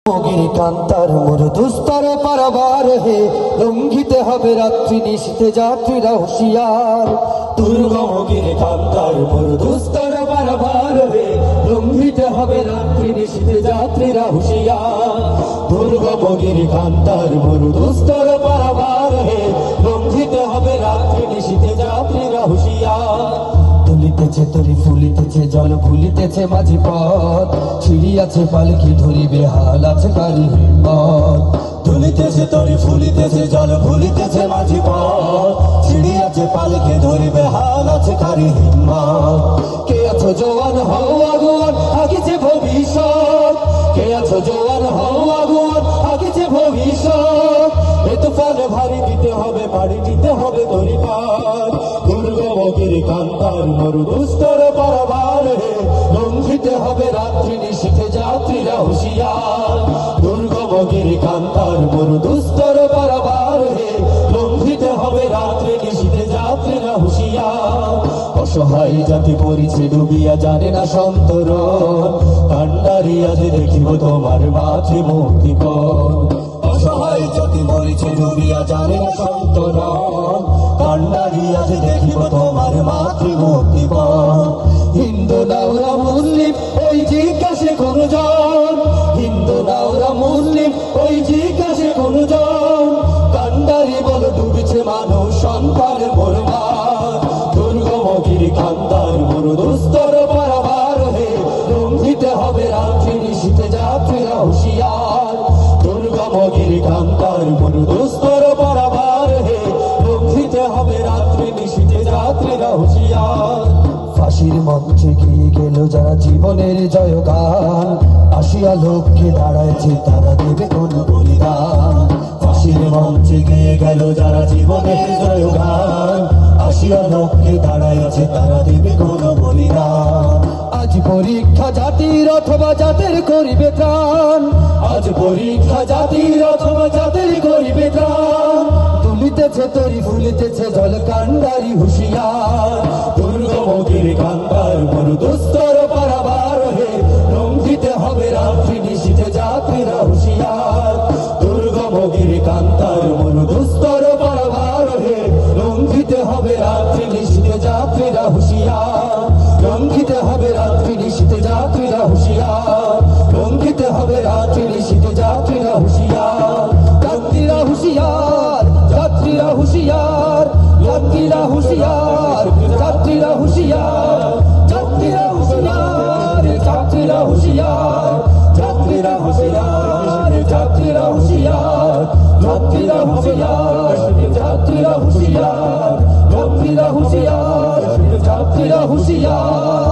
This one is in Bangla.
কান্তার মোর দুস্তর পারাবার হে, লঙ্ঘিতে হবে রাত্রি নিশীথে যাত্রীরা হুঁশিয়ার। দুর্গমগির কান্তার মোর দুস্তর পারাবার হে, লঙ্ঘিতে হবে রাত্রি নিশীথে যাত্রীরা হুঁশিয়ার। দুর্গমগির কান্তার মোর দুস্তর পারাবার হে, লঙ্ঘিতে হবে রাত্রি নিশীথে যাত্রীরা হুঁশিয়ার। তুলিতেছে তরি ফুলিতেছে জল ভুলিতেছে মাঝি পথ, ছিড়িয়াছে পালকি ধরিবে হাল আছে কারি হিম্মত। তুলিতেছে তরি ফুলিতেছে জল ভুলিতেছে মাঝি পথ, ছিড়িয়াছে পালকি ধরিবে হাল আছে কারি হিম্মত। কে আছো জওয়ান হও আগুয়ান আগিছে ভবিষ্যৎ, কে আছো জওয়ান হও আগুয়ান আগিছে ভবিষ্যৎ। এ তুফানে ভারী দিতে হবে বাড়ি দিতে হবে দরিপার। দুর্গমগির কান্তার মোর দুস্তর পারাবার হে, লঙ্ঘিতে হবে রাত্রি নিশীথে যাত্রীরা হুঁশিয়ার। দুর্গমগির কান্তার মোর দুস্তর পারাবার হে, লঙ্ঘিতে হবে রাত্রি নিশীথে যাত্রীরা হুঁশিয়ার। অসহায় জাতি পরিছে ডুবিয়া জানে না সন্তরণ, কান্ডারি আজ দেখিব তোমার মাতৃমূর্তিকণ। অসহায় জাতি মরিছে ডুবিয়া জানে না সন্তরণ, কান্ডারি আজ দেখিব তোমার মাতৃমূর্তিকণ। হিন্দু নাওরা মুসলিম ওই জিজ্ঞাসে কোনো জন, হিন্দু নাওরা মুসলিম ওই জিজ্ঞাসে কোনো জন। কান্ডারি বল ডুবিছে মানুষ সন্তান বরবাদ। দুর্গমগির কান্তার মোর দুস্তর পারাবার হে, লঙ্ঘিতে হবে রাত্রি নিশীথে যাত্রীরা হুঁশিয়ার। দুর্গমগির কান্তার মোর দুস্তর পারাবার হে, লঙ্ঘিতে হবে রাত্রি নিশীথে যাত্রীরা হুঁশিয়ার। ফাঁসির মঞ্চে গিয়ে গেল যারা জীবনের জয়গান, আসিয়া লোককে দাঁড়াইছে তারা দেবে কোন বলিদান। ফাঁসির মঞ্চে গিয়ে গেল যারা জীবনের জয়গান, আসিয়া লোককে দাঁড়াইছে তারা দেবে কোন বলিদান। আজ পরীক্ষা জাতির অথবা জাতের করিবে ত্রাণ, আজ পরীক্ষা জাতির অথবা জাতের করিবে ত্রাণ। তুলিতেছে তরি ফুলিতেছে জল কান্ডারি হুঁশিয়ার। দুর্গমগির কান্তার মোর দুস্তর পারাবার হে, লঙ্ঘিতে হবে রাত্রি নিশীথে যাত্রীরা হুঁশিয়ার। দুর্গমগির কান্তার মোর দুস্তর পারাবার হে, লঙ্ঘিতে হবে রাত্রি নিশীথে যাত্রীরা হুঁশিয়ার। লঙ্ঘিতে হবে রাত্রি নিশীথে যাত্রীরা হুঁশিয়ার। লঙ্ঘিতে হবে রাত্রি নিশীথে যাত্রীরা হুঁশিয়ার। যাত্রীরা হুঁশিয়ার, যাত্রীরা হুঁশিয়ার, যাত্রীরা হুঁশিয়ার, যাত্রীরা হুঁশিয়ার, যাত্রীরা হুঁশিয়ার, যাত্রীরা হুঁশিয়ার, যাত্রীরা হুঁশিয়ার, যাত্রীরা হুঁশিয়ার, যাত্রীরা হুঁশিয়ার, যাত্রীরা হুঁশিয়ার, যাত্রীরা হুঁশিয়ার, যাত্রীরা হুঁশিয়ার।